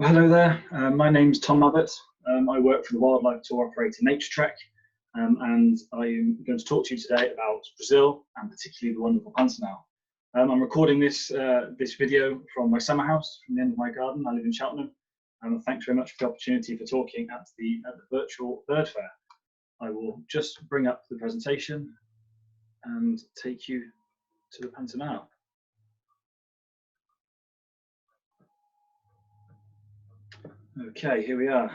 Well, hello there. My name's Tom Mabbett. I work for the wildlife tour operator Nature Trek, and I'm going to talk to you today about Brazil and particularly the wonderful Pantanal. I'm recording this video from my summer house, from the end of my garden. I live in Cheltenham, and thanks very much for the opportunity for talking at the virtual bird fair. I will just bring up the presentation and take you to the Pantanal. Okay, here we are.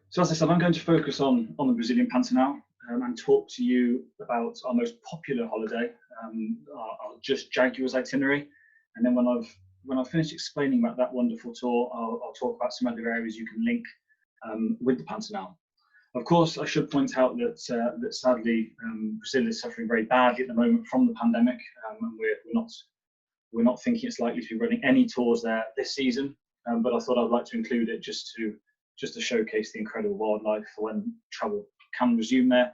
So as I said, I'm going to focus on the Brazilian Pantanal and talk to you about our most popular holiday, our Just Jaguars itinerary. And then when I've finished explaining about that wonderful tour, I'll talk about some other areas you can link with the Pantanal. Of course, I should point out that sadly Brazil is suffering very badly at the moment from the pandemic, and we're not thinking it's likely to be running any tours there this season. But I thought I'd like to include it just to showcase the incredible wildlife for when travel can resume there.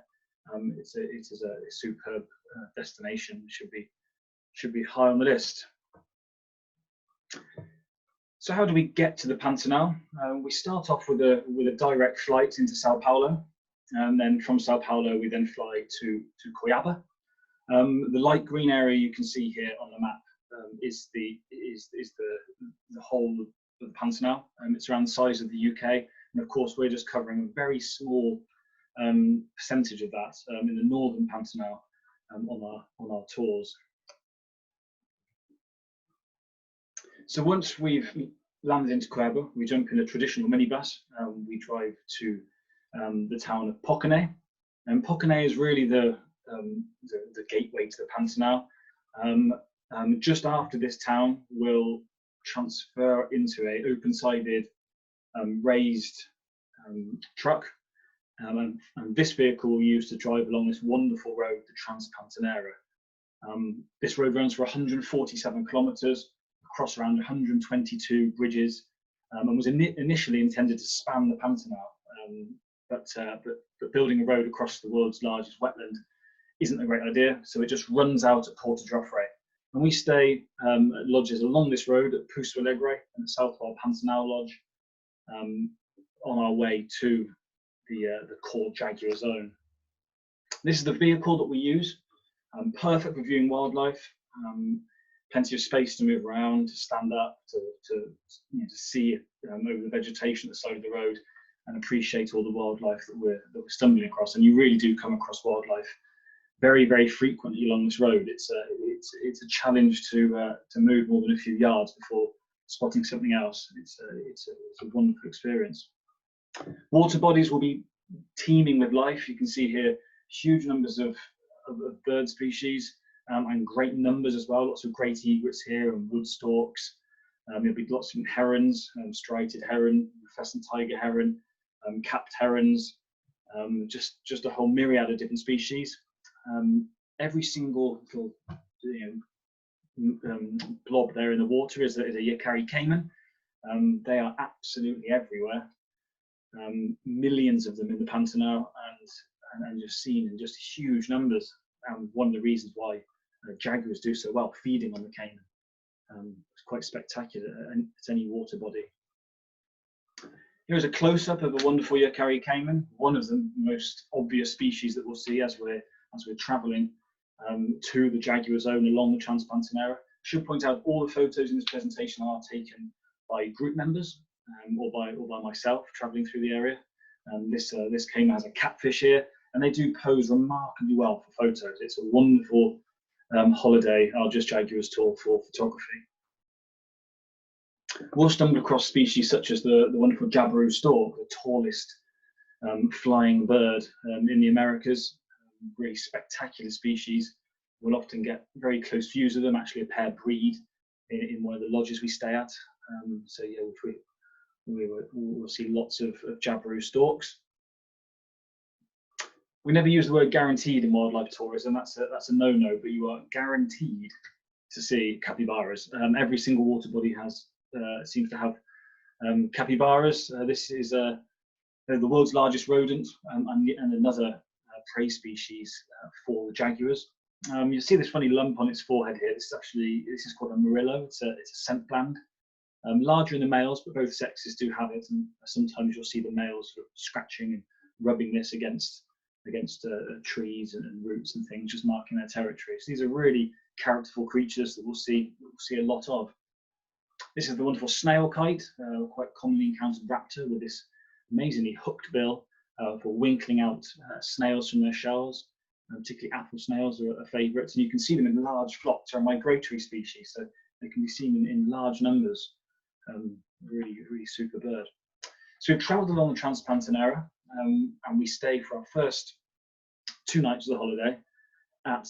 It is a superb destination. Should be high on the list. So how do we get to the Pantanal? We start off with a direct flight into Sao Paulo, and then from Sao Paulo we then fly to Cuiabá. The light green area you can see here on the map is the whole of the Pantanal. It's around the size of the UK, and of course we're just covering a very small percentage of that in the northern Pantanal on our tours. So once we've landed into Cuiabá, we jump in a traditional minibus. We drive to the town of Poconé, and Poconé is really the gateway to the Pantanal. Just after this town, we'll transfer into a open-sided raised truck, and this vehicle we'll use to drive along this wonderful road, the Transcontinero. This road runs for 147 kilometers across around 122 bridges, and was initially intended to span the Pantanal, but building a road across the world's largest wetland isn't a great idea, so it just runs out at Porto Jofre. And we stay at lodges along this road at Pouso Alegre and the Southwell Pantanal Lodge on our way to the core Jaguar Zone. This is the vehicle that we use, perfect for viewing wildlife, plenty of space to move around, to stand up, to see over the vegetation at the side of the road and appreciate all the wildlife that we're stumbling across. And you really do come across wildlife very, very frequently along this road. It's a challenge to move more than a few yards before spotting something else. It's a wonderful experience. Water bodies will be teeming with life. You can see here huge numbers of bird species, and great numbers as well. Lots of great egrets here and wood storks. There'll be lots of herons, striated heron, pheasant tiger heron, capped herons, just a whole myriad of different species. Every single little blob there in the water is a Yakari caiman. They are absolutely everywhere. Millions of them in the Pantanal, and just seen in just huge numbers. One of the reasons why jaguars do so well feeding on the caiman. It's quite spectacular at any water body. Here's a close-up of a wonderful Yakari caiman, one of the most obvious species that we'll see as we're travelling to the Jaguar Zone along the Transcontinero. I should point out all the photos in this presentation are taken by group members or by myself travelling through the area. This caiman has a catfish here, and they do pose remarkably well for photos. It's a wonderful holiday, our Just Jaguars tour for photography. We'll stumble across species such as the wonderful Jabiru stork, the tallest flying bird in the Americas. Really spectacular species. We'll often get very close views of them. Actually, a pair breed in one of the lodges we stay at. So yeah, we'll see lots of Jabiru storks. We never use the word guaranteed in wildlife tourism. That's a no-no. But you are guaranteed to see capybaras. Every single water body seems to have capybaras. This is the world's largest rodent and another prey species for the jaguars. You see this funny lump on its forehead here. This is called a murillo. It's a scent gland. Larger in the males, but both sexes do have it, and sometimes you'll see the males sort of scratching and rubbing this against trees and roots and things, just marking their territory. So these are really characterful creatures that we'll see a lot of. This is the wonderful snail kite, quite commonly encountered raptor with this amazingly hooked bill for winkling out snails from their shells. Particularly apple snails are favourites, and you can see them in large flocks. They're a migratory species, so they can be seen in large numbers. Really super bird. So we've travelled along the Transcontinero, and we stay for our first 2 nights of the holiday at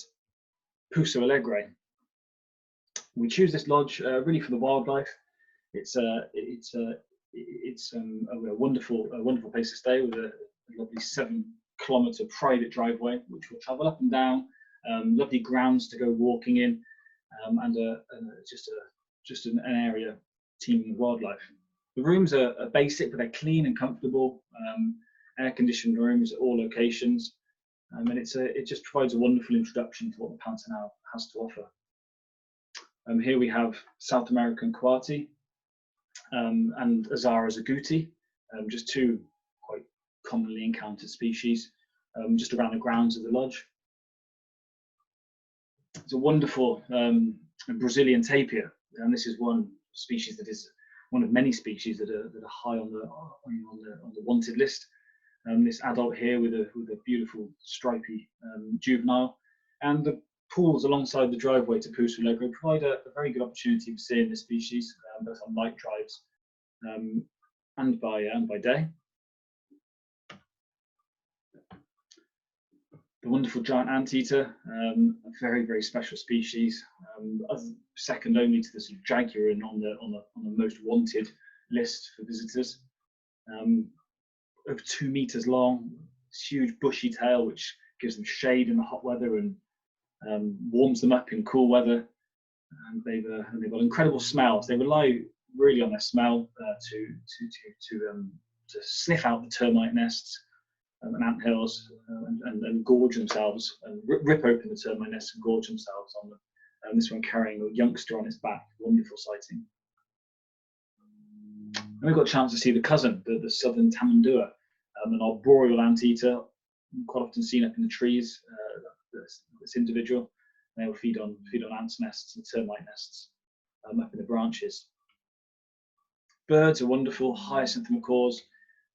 Pouso Alegre. We choose this lodge really for the wildlife. It's a wonderful place to stay with a lovely 7-kilometre private driveway, which we'll travel up and down. Lovely grounds to go walking in, and just an area teeming with wildlife. The rooms are basic, but they're clean and comfortable. Air-conditioned rooms at all locations, and it just provides a wonderful introduction to what the Pantanal has to offer. Here we have South American coati and Azara zaguti, just 2 quite commonly encountered species, just around the grounds of the lodge. It's a wonderful Brazilian tapir, and this is one species that is one of many species that are high on the wanted list. This adult here with a beautiful stripy juvenile, and the pools alongside the driveway to Pouso Alegre provide a very good opportunity for seeing this species, both on night drives and by day. The wonderful giant anteater, a very special species, second only to the sort of jaguar and on the most wanted list for visitors. Over 2 meters long, huge bushy tail which gives them shade in the hot weather and warms them up in cool weather. And they've got incredible smells. They rely really on their smell to sniff out the termite nests and ant hills, and gorge themselves and rip open the termite nests and gorge themselves on them. And this one carrying a youngster on its back, wonderful sighting. And we've got a chance to see the cousin, the southern tamandua, an arboreal anteater, quite often seen up in the trees. This individual, they will feed on ants' nests and termite nests up in the branches. Birds are wonderful, hyacinth macaws.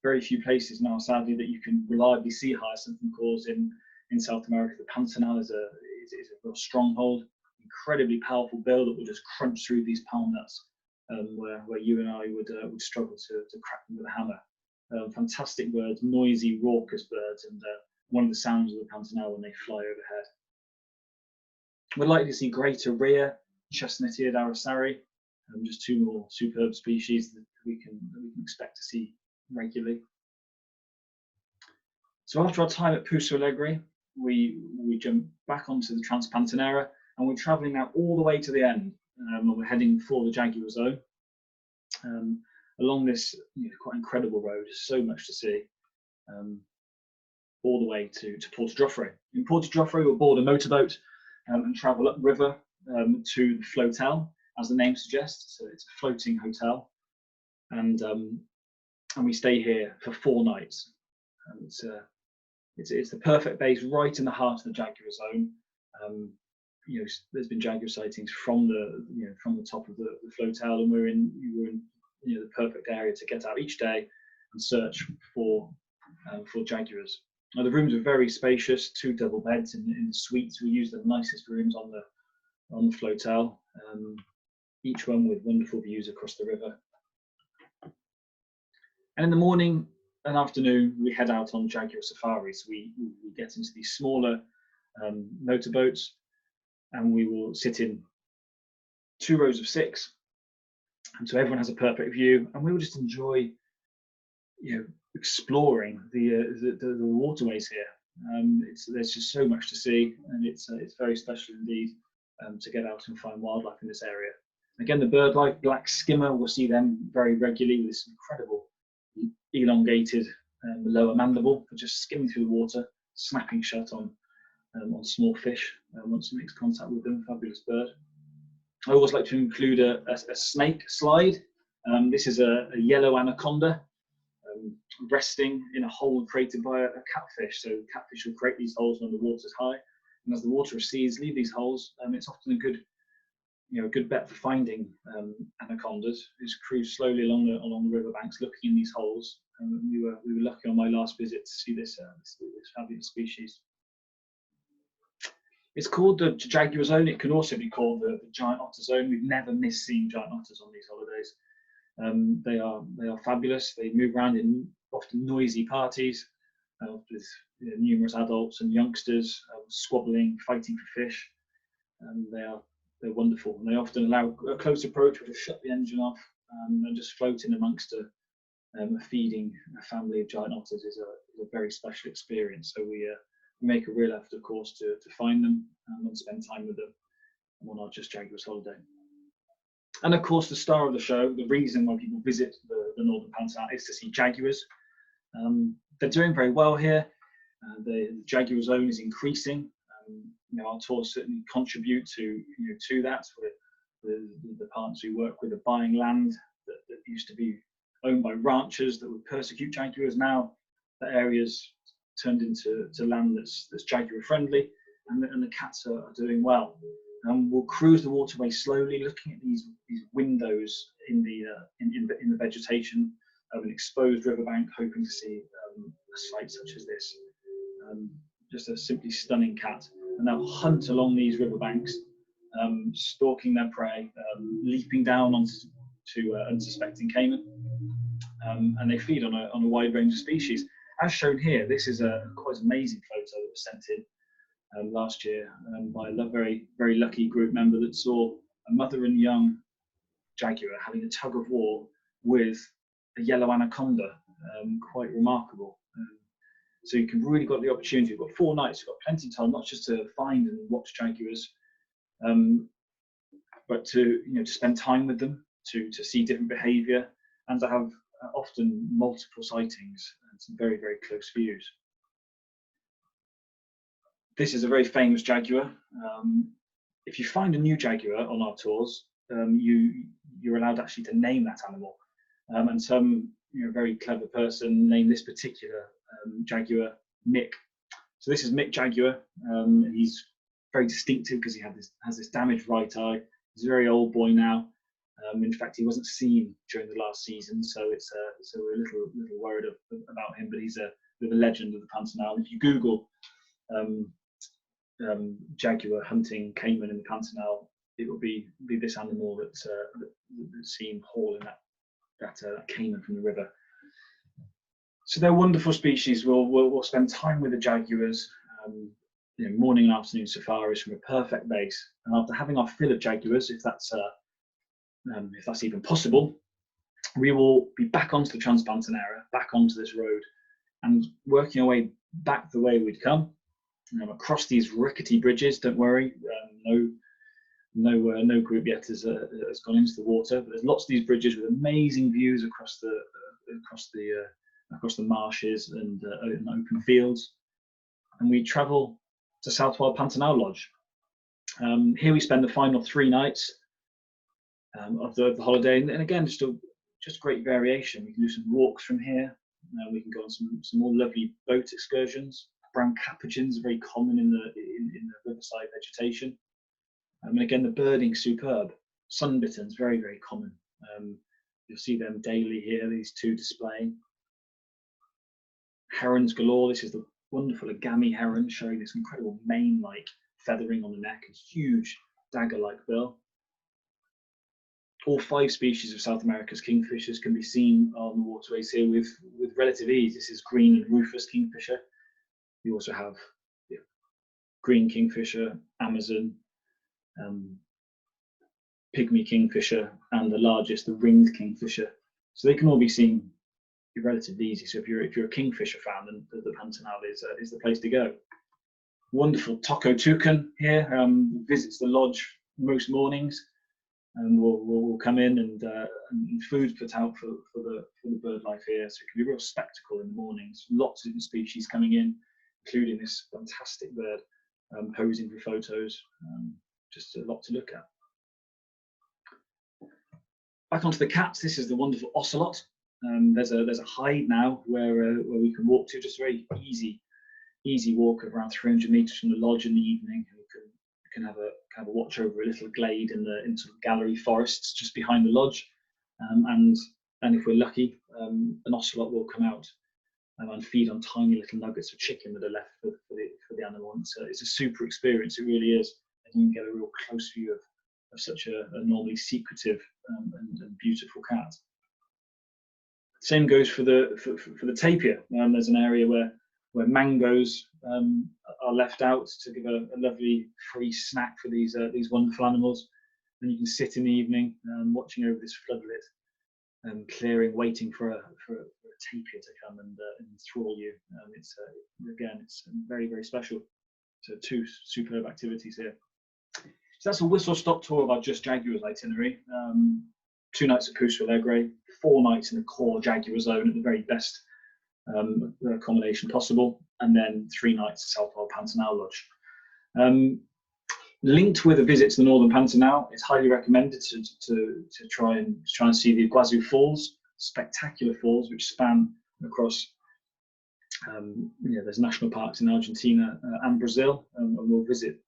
Very few places now, sadly, that you can reliably see hyacinth macaws in South America. The Pantanal is a real stronghold. Incredibly powerful bill that will just crunch through these palm nuts, where you and I would struggle to crack them with a hammer. Fantastic birds, noisy, raucous birds, and one of the sounds of the Pantanal when they fly overhead. We're likely to see greater rhea, chestnut-eared aracari, just 2 more superb species that we can expect to see regularly. So after our time at Pouso Alegre, we jump back onto the Transcontinero, and we're travelling now all the way to the end, and we're heading for the Jaguar Zone. Along this quite incredible road, so much to see, all the way to Porto Jofre. In Porto Jofre, we'll board a motorboat and travel upriver to the flotel, as the name suggests. So it's a floating hotel, and we stay here for 4 nights. It's the perfect base right in the heart of the Jaguar Zone. There's been jaguar sightings from the top of the flotel, and we were in the perfect area to get out each day and search for jaguars. Now, the rooms are very spacious, 2 double beds in the suites. We use the nicest rooms on the flotel, each one with wonderful views across the river. And in the morning and afternoon, we head out on jaguar safaris. We get into these smaller motorboats, and we will sit in 2 rows of 6, and so everyone has a perfect view, and we will just enjoy, exploring the waterways here. There's just so much to see, and it's very special indeed to get out and find wildlife in this area. Again, the bird life, black skimmer, we'll see them very regularly with this incredible elongated lower mandible for just skimming through the water, snapping shut on on small fish once it makes contact with them. Fabulous bird. I always like to include a snake slide. This is a yellow anaconda resting in a hole created by a catfish. So catfish will create these holes when the water's high, and as the water recedes, leave these holes. It's often a good bet for finding anacondas. Is cruise slowly along the riverbanks, looking in these holes. And we were lucky on my last visit to see this fabulous species. It's called the Jaguar Zone. It can also be called the Giant Otter Zone. We've never missed seeing giant otters on these holidays. They are fabulous. They move around in often noisy parties with numerous adults and youngsters squabbling, fighting for fish. They're wonderful, and they often allow a close approach. We'll just shut the engine off and just float in amongst feeding a family of giant otters is a very special experience. So we make a real effort, of course, to find them and spend time with them on our Just Jaguars holiday. And of course, the star of the show, the reason why people visit the Northern Pantanal is to see jaguars. They're doing very well here. The Jaguar Zone is increasing. Our tours certainly contribute to that. The partners we work with are buying land that used to be owned by ranchers that would persecute jaguars. Now the area's turned into land that's jaguar friendly, and the cats are doing well. We'll cruise the waterway slowly, looking at these windows in the vegetation of an exposed riverbank, hoping to see a sight such as this. Just a simply stunning cat, and they'll hunt along these riverbanks, stalking their prey, leaping down onto unsuspecting caiman, and they feed on a wide range of species. As shown here, this is a quite amazing photo that was sent in last year by a very, very lucky group member that saw a mother and young jaguar having a tug of war with a yellow anaconda. Quite remarkable. So you can really got the opportunity. You've got 4 nights. You've got plenty of time, not just to find and watch jaguars, but to spend time with them, to see different behaviour, and to have often multiple sightings and some very, very close views. This is a very famous jaguar. If you find a new jaguar on our tours, you're allowed actually to name that animal, and some very clever person named this particular jaguar Mick. So this is Mick Jaguar. He's very distinctive because he has this damaged right eye. He's a very old boy now. In fact, he wasn't seen during the last season, so we're a little worried about him. But he's a bit of a legend of the Pantanal. If you Google jaguar hunting caiman in the Pantanal, it will be this animal that's seen hauling that caiman from the river. So they're wonderful species. We'll spend time with the jaguars, morning and afternoon safaris from a perfect base. And after having our fill of jaguars, if that's even possible, we will be back onto the Transcontinero, back onto this road, and working our way back the way we'd come, across these rickety bridges. Don't worry, no group yet has gone into the water, but there's lots of these bridges with amazing views across the marshes and open fields. And we travel to Southwild Pantanal Lodge. Here we spend the final 3 nights of the holiday, and again, just great variation. We can do some walks from here. We can go on some more lovely boat excursions. Brown capuchins are very common in the riverside vegetation. And again, the birding superb. Sunbitters, very, very common. You'll see them daily here, these 2 displaying. Herons galore. This is the wonderful Agami heron, showing this incredible mane-like feathering on the neck and huge dagger-like bill. All 5 species of South America's kingfishers can be seen on the waterways here with relative ease. This is green and rufous kingfisher. You also have green kingfisher, Amazon, pygmy kingfisher, and the largest, the ringed kingfisher. So they can all be seen relatively easy. So if you're a kingfisher fan, then the Pantanal is the place to go. Wonderful Toko toucan here visits the lodge most mornings, and we'll come in and food's put out for the bird life here. So it can be a real spectacle in the mornings. Lots of different species coming in, including this fantastic bird, posing for photos. Just a lot to look at. Back onto the cats. This is the wonderful Ocelot. There's a hide now where we can walk to, just a very easy walk of around 300 meters from the lodge in the evening. We can have a watch over a little glade in sort of gallery forests just behind the lodge, and if we're lucky, an Ocelot will come out and feed on tiny little nuggets of chicken that are left for the animal. And so it's a super experience. It really is. And you can get a real close view of such a normally secretive and beautiful cat. Same goes for the tapir. There's an area where mangoes are left out to give a lovely free snack for these wonderful animals. And you can sit in the evening watching over this floodlit clearing, waiting for a tapir to come and enthrall you. It's very, very special. So 2 superb activities here. So that's a whistle-stop tour of our Just Jaguars itinerary. 2 nights at Pouce Alegre, 4 nights in the core Jaguar Zone at the very best accommodation possible, and then 3 nights at South Pantanal Lodge. Linked with a visit to the Northern Pantanal, it's highly recommended to try and see the Iguazu Falls, spectacular falls which span across. There's national parks in Argentina and Brazil, and we'll visit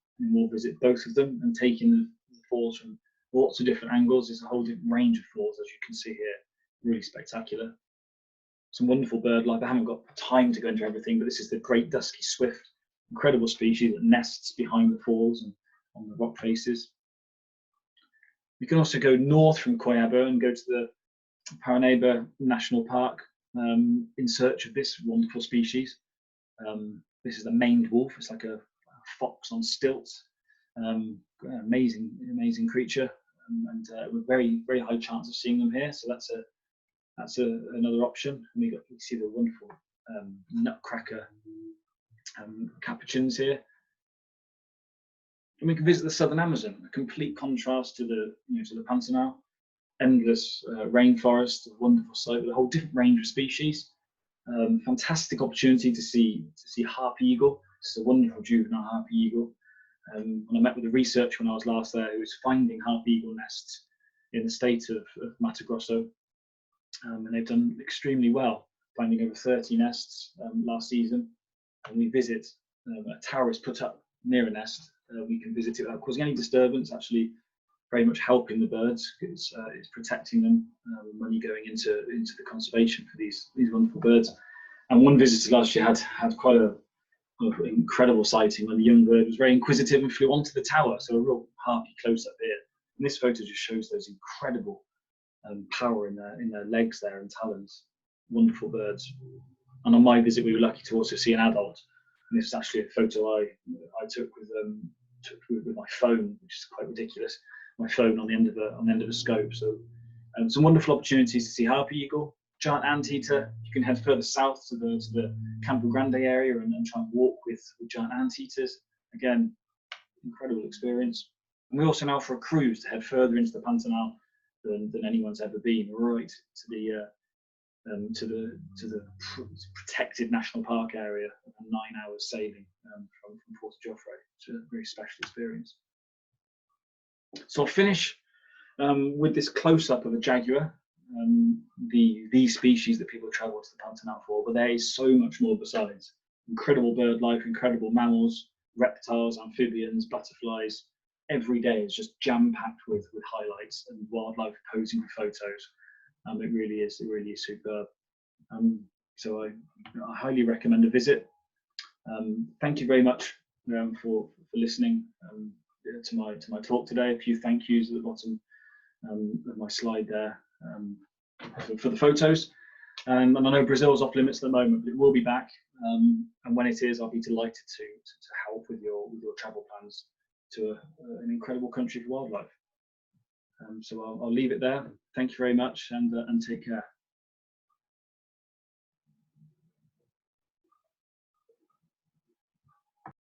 both of them and take in the falls from lots of different angles. There's a whole different range of falls, as you can see here, really spectacular. Some wonderful bird life. I haven't got time to go into everything, but this is the great dusky swift, incredible species that nests behind the falls and on the rock faces. You can also go north from Coyabo and go to the Paranaíba National Park in search of this wonderful species. This is the maned wolf. It's like a fox on stilts. Amazing creature, and with very, very high chance of seeing them here. So that's another option. And we see the wonderful nutcracker capuchins here. And we can visit the southern Amazon, a complete contrast to the Pantanal. Endless rainforest, a wonderful sight with a whole different range of species. Fantastic opportunity to see Harp Eagle. This is a wonderful juvenile Harp Eagle. When I met with the researcher when I was last there, who was finding Harp Eagle nests in the state of Mato Grosso, and they've done extremely well, finding over 30 nests last season. And we visit a tower is put up near a nest. We can visit it without causing any disturbance, actually very much helping the birds. It's protecting them when you're going into the conservation for these wonderful birds. And one visitor last year had quite an incredible sighting when the young bird was very inquisitive and flew onto the tower. So a real harpy close up here. And this photo just shows those incredible power in their legs there and talons. Wonderful birds. And on my visit, we were lucky to also see an adult. And this is actually a photo I took with my phone, which is quite ridiculous. My phone on the end of a scope. So some wonderful opportunities to see Harp Eagle, giant anteater. You can head further south to the Campo Grande area and then try and walk with giant anteaters. Again, incredible experience. And we also now offer a cruise to head further into the Pantanal than anyone's ever been, right to the protected national park area, 9 hours sailing from Port of Joffre. It's a very special experience. So I'll finish with this close-up of a jaguar, the species that people travel to the Pantanal for, but there is so much more besides. Incredible bird life, incredible mammals, reptiles, amphibians, butterflies. Every day is just jam-packed with highlights and wildlife posing for photos. It really is superb. So I highly recommend a visit. Thank you very much for listening to my talk today. A few thank yous at the bottom of my slide there for the photos. And I know Brazil's off limits at the moment, but it will be back. And when it is, I'll be delighted to help with your travel plans to an incredible country for wildlife. So I'll leave it there. Thank you very much, and take care.